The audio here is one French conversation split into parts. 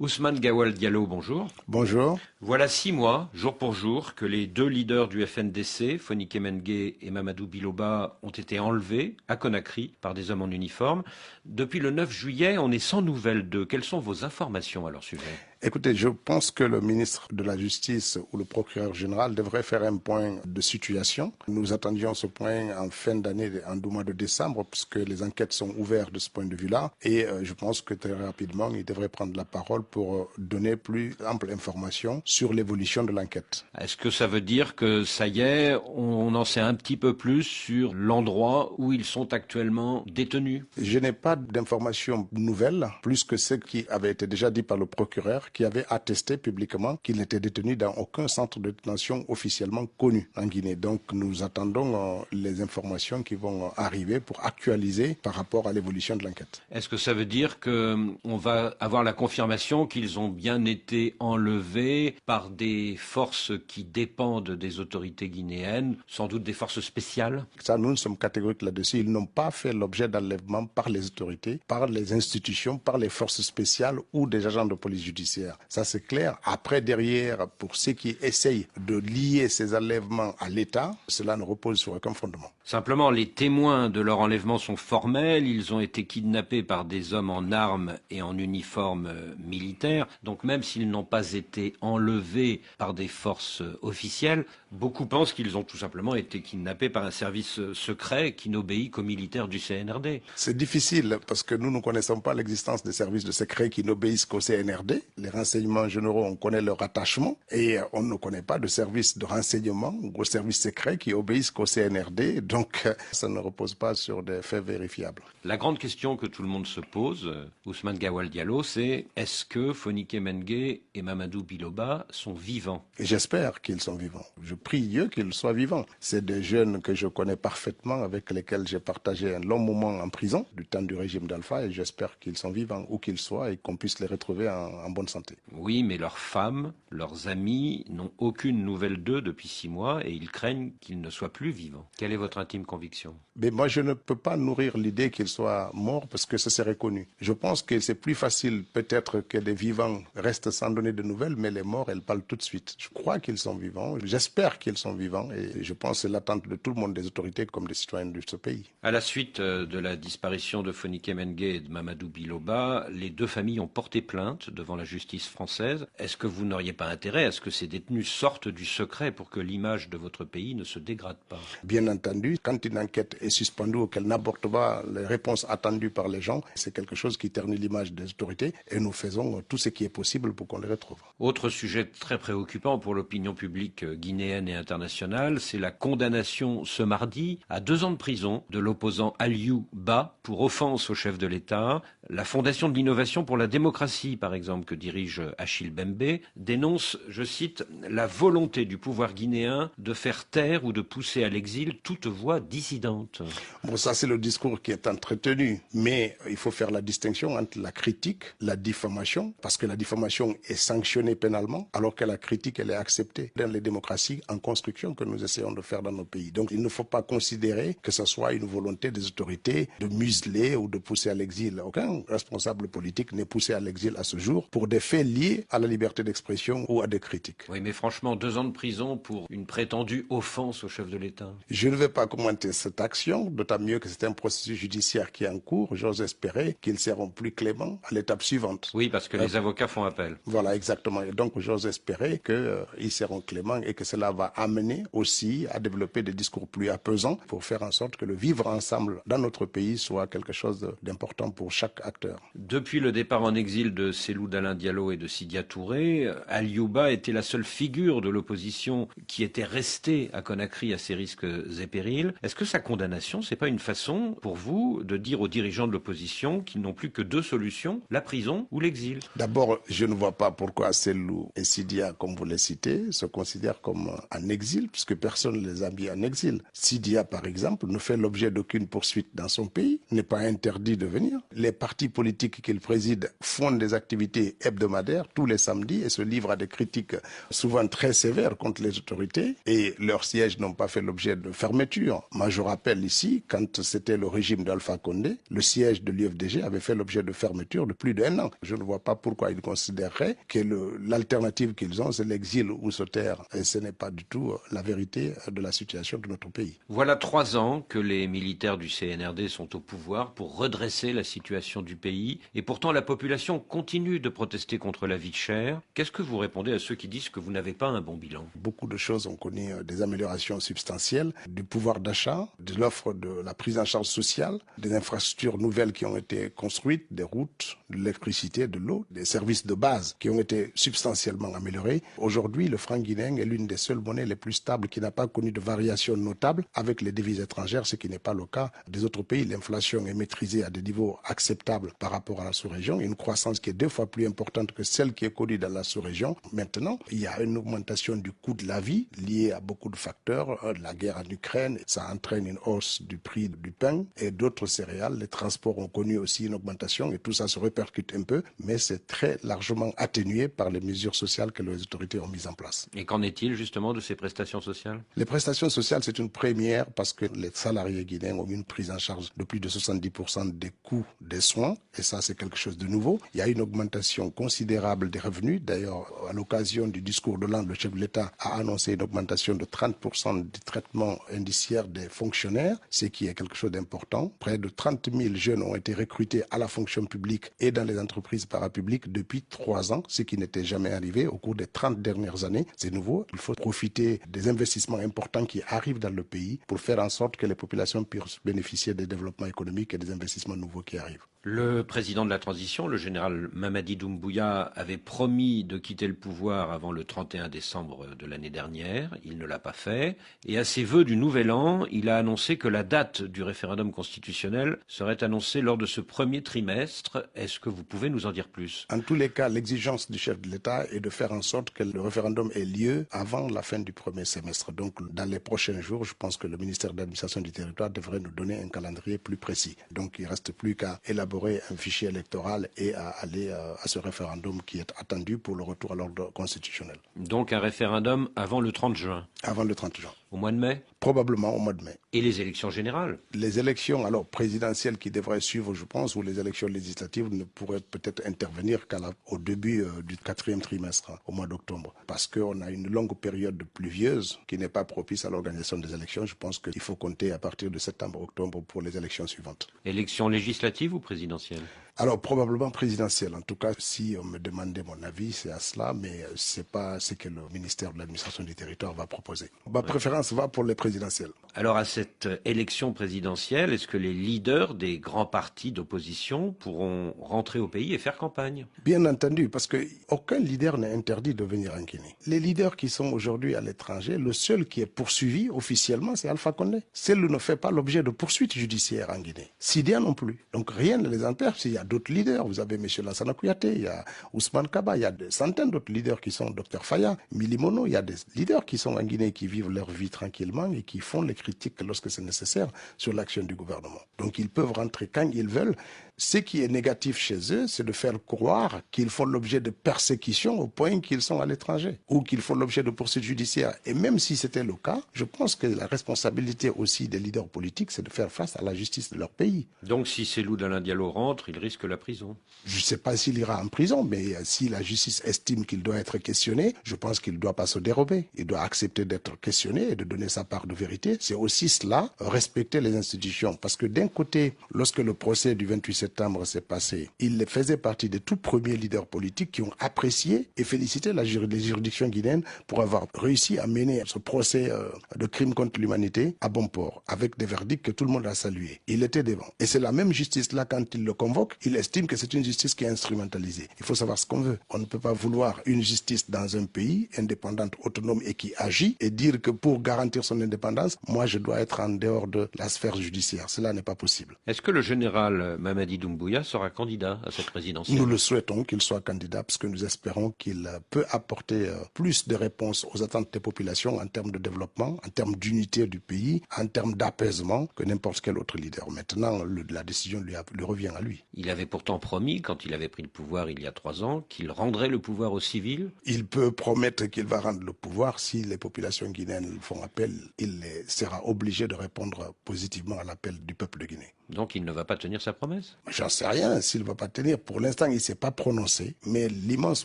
Ousmane Gawal Diallo, bonjour. Bonjour. Voilà 6 mois, jour pour jour, que les deux leaders du FNDC, Fonike Mengue et Mamadou Biloba, ont été enlevés à Conakry par des hommes en uniforme. Depuis le 9 juillet, on est sans nouvelles d'eux. Quelles sont vos informations à leur sujet ? Écoutez, je pense que le ministre de la Justice ou le procureur général devrait faire un point de situation. Nous attendions ce point en fin d'année, en mois de décembre, puisque les enquêtes sont ouvertes de ce point de vue-là. Et je pense que très rapidement, il devrait prendre la parole pour donner plus ample information sur l'évolution de l'enquête. Est-ce que ça veut dire que ça y est, on en sait un petit peu plus sur l'endroit où ils sont actuellement détenus ? Je n'ai pas d'informations nouvelles, plus que ce qui avait été déjà dit par le procureur, qui avait attesté publiquement qu'il n'était détenu dans aucun centre de détention officiellement connu en Guinée. Donc nous attendons les informations qui vont arriver pour actualiser par rapport à l'évolution de l'enquête. Est-ce que ça veut dire qu'on va avoir la confirmation qu'ils ont bien été enlevés par des forces qui dépendent des autorités guinéennes, sans doute des forces spéciales ? Ça, nous sommes catégoriques là-dessus. Ils n'ont pas fait l'objet d'enlèvement par les autorités, par les institutions, par les forces spéciales ou des agents de police judiciaire. Ça, c'est clair. Après, derrière, pour ceux qui essayent de lier ces enlèvements à l'État, cela ne repose sur aucun fondement. Simplement, les témoins de leur enlèvement sont formels. Ils ont été kidnappés par des hommes en armes et en uniforme militaire. Donc même s'ils n'ont pas été enlevés par des forces officielles, beaucoup pensent qu'ils ont tout simplement été kidnappés par un service secret qui n'obéit qu'aux militaires du CNRD. C'est difficile parce que nous ne connaissons pas l'existence des services de secret qui n'obéissent qu'au CNRD. Les renseignements généraux, on connaît leur attachement et on ne connaît pas de services de renseignement ou de services secrets qui obéissent qu'au CNRD. Donc, ça ne repose pas sur des faits vérifiables. La grande question que tout le monde se pose, Ousmane Gawal Diallo, c'est est-ce que Fonike Mengue et Mamadou Biloba sont vivants ? Et j'espère qu'ils sont vivants. Je prie Dieu qu'ils soient vivants. C'est des jeunes que je connais parfaitement, avec lesquels j'ai partagé un long moment en prison, du temps du régime d'Alpha, et j'espère qu'ils sont vivants, où qu'ils soient, et qu'on puisse les retrouver en bonne santé. Oui, mais leurs femmes, leurs amis n'ont aucune nouvelle d'eux depuis 6 mois et ils craignent qu'ils ne soient plus vivants. Quelle est votre intime conviction ? Mais moi, je ne peux pas nourrir l'idée qu'ils soient morts parce que ça serait connu. Je pense que c'est plus facile peut-être que des vivants restent sans donner de nouvelles, mais les morts, elles parlent tout de suite. Je crois qu'ils sont vivants, j'espère qu'ils sont vivants et je pense que c'est l'attente de tout le monde, des autorités comme des citoyens de ce pays. À la suite de la disparition de Fonike Mengue et de Mamadou Biloba, les deux familles ont porté plainte devant la justice française. Est-ce que vous n'auriez pas intérêt à ce que ces détenus sortent du secret pour que l'image de votre pays ne se dégrade pas ? Bien entendu, quand une enquête est suspendue ou qu'elle n'apporte pas les réponses attendues par les gens, c'est quelque chose qui ternit l'image des autorités et nous faisons tout ce qui est possible pour qu'on les retrouve. Autre sujet très préoccupant pour l'opinion publique guinéenne et internationale, c'est la condamnation ce mardi à 2 ans de prison de l'opposant Aliou Ba pour offense au chef de l'État. La Fondation de l'innovation pour la démocratie, par exemple, que dirige Achille Bembe, dénonce, je cite, la volonté du pouvoir guinéen de faire taire ou de pousser à l'exil toute voix dissidente. Bon, ça c'est le discours qui est entretenu, mais il faut faire la distinction entre la critique, la diffamation, parce que la diffamation est sanctionnée pénalement, alors que la critique, elle est acceptée dans les démocraties en construction que nous essayons de faire dans nos pays. Donc il ne faut pas considérer que ce soit une volonté des autorités de museler ou de pousser à l'exil. Aucun responsable politique n'est poussé à l'exil à ce jour pour des faits liés à la liberté d'expression ou à des critiques. Oui, mais franchement, 2 ans de prison pour une prétendue offense au chef de l'État. Je ne vais pas commenter cette action, d'autant mieux que c'est un processus judiciaire qui est en cours. J'ose espérer qu'ils seront plus cléments à l'étape suivante. Oui, parce que les avocats font appel. Voilà, exactement. Et donc, j'ose espérer qu'ils seront cléments et que cela va amener aussi à développer des discours plus apaisants pour faire en sorte que le vivre ensemble dans notre pays soit quelque chose d'important pour chaque acteur. Depuis le départ en exil de Cellou Dalein Diallo et de Sidia Touré, Aliou Ba était la seule figure de l'opposition qui était restée à Conakry à ses risques et périls. Est-ce que sa condamnation, c'est pas une façon pour vous de dire aux dirigeants de l'opposition qu'ils n'ont plus que 2 solutions, la prison ou l'exil? D'abord, je ne vois pas pourquoi Cellou et Sidia, comme vous les citez, se considèrent comme en exil, puisque personne ne les a mis en exil. Sidia, par exemple, ne fait l'objet d'aucune poursuite dans son pays, n'est pas interdit de venir. Les partis politiques qu'il préside font des activités hebdomadaires hebdomadaire tous les samedis et se livrent à des critiques souvent très sévères contre les autorités et leurs sièges n'ont pas fait l'objet de fermeture. Moi, je rappelle ici, quand c'était le régime d'Alpha Condé, le siège de l'UFDG avait fait l'objet de fermeture de plus d'1 an. Je ne vois pas pourquoi ils considéreraient que l'alternative qu'ils ont, c'est l'exil ou se taire. Et ce n'est pas du tout la vérité de la situation de notre pays. Voilà 3 ans que les militaires du CNRD sont au pouvoir pour redresser la situation du pays. Et pourtant, la population continue de protester contre la vie chère. Qu'est-ce que vous répondez à ceux qui disent que vous n'avez pas un bon bilan? Beaucoup de choses ont connu des améliorations substantielles, du pouvoir d'achat, de l'offre de la prise en charge sociale, des infrastructures nouvelles qui ont été construites, des routes, de l'électricité, de l'eau, des services de base qui ont été substantiellement améliorés. Aujourd'hui, le franc guinéen est l'une des seules monnaies les plus stables qui n'a pas connu de variations notables avec les devises étrangères, ce qui n'est pas le cas des autres pays. L'inflation est maîtrisée à des niveaux acceptables par rapport à la sous-région, une croissance qui est 2 fois plus importante que celle qui est connue dans la sous-région. Maintenant, il y a une augmentation du coût de la vie liée à beaucoup de facteurs. La guerre en Ukraine, ça entraîne une hausse du prix du pain et d'autres céréales. Les transports ont connu aussi une augmentation et tout ça se répercute un peu, mais c'est très largement atténué par les mesures sociales que les autorités ont mises en place. Et qu'en est-il justement de ces prestations sociales? Les prestations sociales, c'est une première parce que les salariés guinéens ont une prise en charge de plus de 70% des coûts des soins et ça, c'est quelque chose de nouveau. Il y a une augmentation considérable des revenus. D'ailleurs, à l'occasion du discours d'Hollande, le chef de l'État a annoncé une augmentation de 30% du traitement indiciaire des fonctionnaires, ce qui est quelque chose d'important. Près de 30 000 jeunes ont été recrutés à la fonction publique et dans les entreprises parapubliques depuis 3 ans, ce qui n'était jamais arrivé au cours des 30 dernières années. C'est nouveau. Il faut profiter des investissements importants qui arrivent dans le pays pour faire en sorte que les populations puissent bénéficier des développements économiques et des investissements nouveaux qui arrivent. Le président de la transition, le général Mamadi Doumbouya, avait promis de quitter le pouvoir avant le 31 décembre de l'année dernière. Il ne l'a pas fait. Et à ses vœux du Nouvel An, il a annoncé que la date du référendum constitutionnel serait annoncée lors de ce premier trimestre. Est-ce que vous pouvez nous en dire plus? En tous les cas, l'exigence du chef de l'État est de faire en sorte que le référendum ait lieu avant la fin du premier semestre. Donc, dans les prochains jours, je pense que le ministère de l'Administration du Territoire devrait nous donner un calendrier plus précis. Donc, il ne reste plus qu'à élaborer un fichier électoral et à aller à ce référendum qui est attendu pour le retour à l'ordre constitutionnel. Donc un référendum avant le 30 juin? Avant le 30 juin. Au mois de mai? Probablement au mois de mai. Et les élections générales? Les élections alors présidentielles qui devraient suivre, je pense, ou les élections législatives ne pourraient peut-être intervenir qu'au début du 4e trimestre, au mois d'octobre. Parce qu'on a une longue période pluvieuse qui n'est pas propice à l'organisation des élections. Je pense qu'il faut compter à partir de septembre-octobre pour les élections suivantes. Élections législatives ou présidentielles? Alors probablement présidentielle. En tout cas, si on me demandait mon avis, c'est à cela, mais c'est pas ce que le ministère de l'Administration du Territoire va proposer. Ma préférence va pour les présidentielles. Alors à cette élection présidentielle, est-ce que les leaders des grands partis d'opposition pourront rentrer au pays et faire campagne? Bien entendu, parce qu'aucun leader n'est interdit de venir en Guinée. Les leaders qui sont aujourd'hui à l'étranger, le seul qui est poursuivi officiellement, c'est Alpha Condé. Celle ne fait pas l'objet de poursuites judiciaires en Guinée. Sidia non plus. Donc rien ne les empêche. Il y a d'autres leaders. Vous avez M. Lassana Kouyaté, il y a Ousmane Kaba, il y a des centaines d'autres leaders qui sont Dr Faya, Milimono. Il y a des leaders qui sont en Guinée, qui vivent leur vie tranquillement et qui font les critiques lorsque c'est nécessaire sur l'action du gouvernement. Donc ils peuvent rentrer quand ils veulent. Ce qui est négatif chez eux, c'est de faire croire qu'ils font l'objet de persécutions au point qu'ils sont à l'étranger ou qu'ils font l'objet de poursuites judiciaires. Et même si c'était le cas, je pense que la responsabilité aussi des leaders politiques, c'est de faire face à la justice de leur pays. Donc si Cellou Dalein Diallo rentre, il risque la prison? Je ne sais pas s'il ira en prison, mais si la justice estime qu'il doit être questionné, je pense qu'il ne doit pas se dérober. Il doit accepter d'être questionné et de donner sa part de vérité. C'est aussi cela, respecter les institutions. Parce que d'un côté, lorsque le procès du 28 septembre s'est passé, il faisait partie des tout premiers leaders politiques qui ont apprécié et félicité les juridictions guinéennes pour avoir réussi à mener ce procès de crime contre l'humanité à bon port, avec des verdicts que tout le monde a salués. Il était devant. Et c'est la même justice-là, quand il le convoque, il estime que c'est une justice qui est instrumentalisée. Il faut savoir ce qu'on veut. On ne peut pas vouloir une justice dans un pays indépendante, autonome et qui agit et dire que pour garantir son indépendance, moi je dois être en dehors de la sphère judiciaire. Cela n'est pas possible. Est-ce que le général Mamadi Mamadi Doumbouya sera candidat à cette présidentielle. Nous le souhaitons qu'il soit candidat parce que nous espérons qu'il peut apporter plus de réponses aux attentes des populations en termes de développement, en termes d'unité du pays, en termes d'apaisement que n'importe quel autre leader. Maintenant, la décision lui revient à lui. Il avait pourtant promis, quand il avait pris le pouvoir il y a 3 ans, qu'il rendrait le pouvoir aux civils. Il peut promettre qu'il va rendre le pouvoir. Si les populations guinéennes font appel, il sera obligé de répondre positivement à l'appel du peuple de Guinée. Donc il ne va pas tenir sa promesse? J'en sais rien s'il ne va pas tenir. Pour l'instant, il ne s'est pas prononcé. Mais l'immense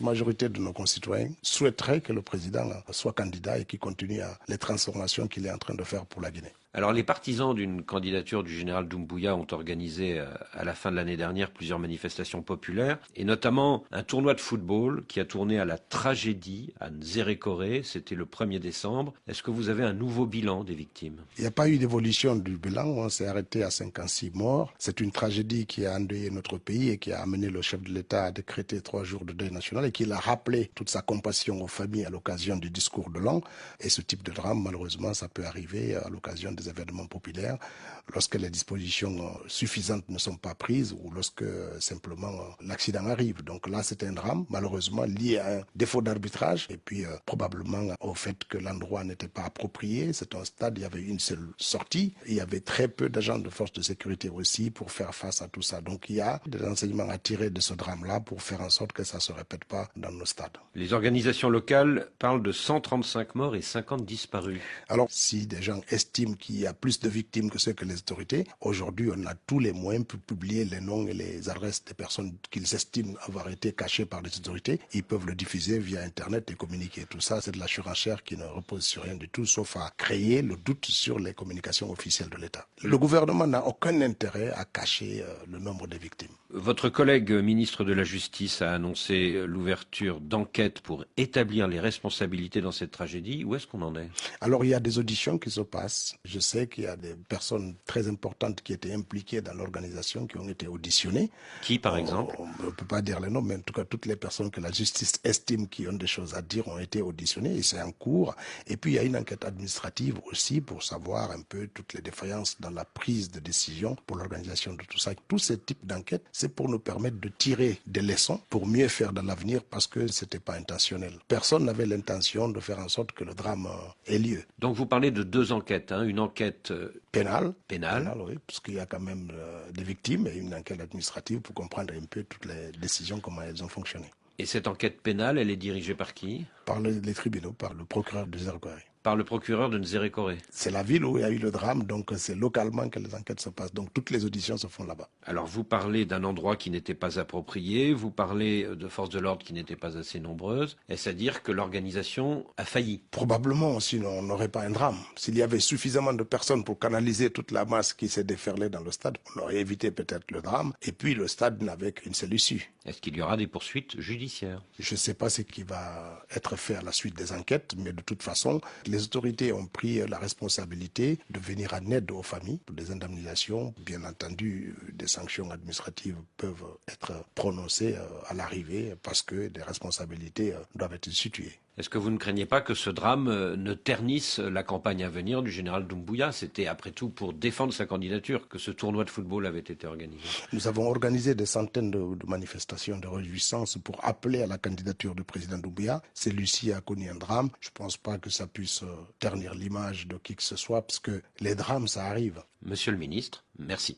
majorité de nos concitoyens souhaiteraient que le président soit candidat et qu'il continue les transformations qu'il est en train de faire pour la Guinée. Alors les partisans d'une candidature du général Doumbouya ont organisé à la fin de l'année dernière plusieurs manifestations populaires et notamment un tournoi de football qui a tourné à la tragédie à Nzérékoré, c'était le 1er décembre. Est-ce que vous avez un nouveau bilan des victimes? Il n'y a pas eu d'évolution du bilan, on s'est arrêté à 56 morts. C'est une tragédie qui a endeuillé notre pays et qui a amené le chef de l'État à décréter 3 jours de deuil national et qui a rappelé toute sa compassion aux familles à l'occasion du discours de l'an. Et ce type de drame, malheureusement, ça peut arriver à l'occasion des événements populaires, lorsque les dispositions suffisantes ne sont pas prises ou lorsque simplement l'accident arrive. Donc là, c'est un drame, malheureusement, lié à un défaut d'arbitrage et puis probablement au fait que l'endroit n'était pas approprié. C'est un stade, il y avait une seule sortie. Il y avait très peu d'agents de force de sécurité aussi pour faire face à tout ça. Donc il y a des enseignements à tirer de ce drame-là pour faire en sorte que ça ne se répète pas dans nos stades. Les organisations locales parlent de 135 morts et 50 disparus. Alors, si des gens estiment qu'il y a plus de victimes que ce que les autorités, aujourd'hui, on a tous les moyens pour publier les noms et les adresses des personnes qu'ils estiment avoir été cachées par les autorités. Ils peuvent le diffuser via Internet et communiquer. Tout ça, c'est de la surenchère qui ne repose sur rien du tout, sauf à créer le doute sur les communications officielles de l'État. Le gouvernement n'a aucun intérêt à cacher le nombre de victimes. Votre collègue ministre de la Justice a annoncé l'ouverture d'enquêtes pour établir les responsabilités dans cette tragédie. Où est-ce qu'on en est? Alors, il y a des auditions qui se passent. Je sais qu'il y a des personnes très importantes qui étaient impliquées dans l'organisation qui ont été auditionnées. Qui, par exemple? On ne peut pas dire les noms, mais en tout cas, toutes les personnes que la justice estime qui ont des choses à dire ont été auditionnées et c'est en cours. Et puis, il y a une enquête administrative aussi pour savoir un peu toutes les défaillances dans la prise de décision pour l'organisation de tout ça. Tous ces types d'enquêtes, c'est pour nous permettre de tirer des leçons pour mieux faire dans l'avenir parce que c'était pas intentionnel. Personne n'avait l'intention de faire en sorte que le drame ait lieu. Donc vous parlez de 2 enquêtes, une enquête Pénale, oui, parce qu'il y a quand même des victimes et une enquête administrative pour comprendre un peu toutes les décisions, comment elles ont fonctionné. Et cette enquête pénale, elle est dirigée par qui? Par les tribunaux, par le procureur de Nzérékoré. Par le procureur de Nzérékoré. C'est la ville où il y a eu le drame, donc c'est localement que les enquêtes se passent. Donc toutes les auditions se font là-bas. Alors vous parlez d'un endroit qui n'était pas approprié, vous parlez de forces de l'ordre qui n'étaient pas assez nombreuses. Est-ce à dire que l'organisation a failli? Probablement, sinon on n'aurait pas un drame. S'il y avait suffisamment de personnes pour canaliser toute la masse qui s'est déferlée dans le stade, on aurait évité peut-être le drame. Et puis le stade n'avait qu'une seule issue. Est-ce qu'il y aura des poursuites judiciaires? Je ne sais pas ce qui va être fait à la suite des enquêtes, mais de toute façon, les autorités ont pris la responsabilité de venir en aide aux familles pour des indemnisations. Bien entendu, des sanctions administratives peuvent être prononcées à l'arrivée parce que des responsabilités doivent être situées. Est-ce que vous ne craignez pas que ce drame ne ternisse la campagne à venir du général Doumbouya? C'était après tout pour défendre sa candidature que ce tournoi de football avait été organisé. Nous avons organisé des centaines de manifestations de réjouissance pour appeler à la candidature du président Doumbouya. Celui-ci a connu un drame. Je ne pense pas que ça puisse ternir l'image de qui que ce soit parce que les drames, ça arrive. Monsieur le ministre, merci.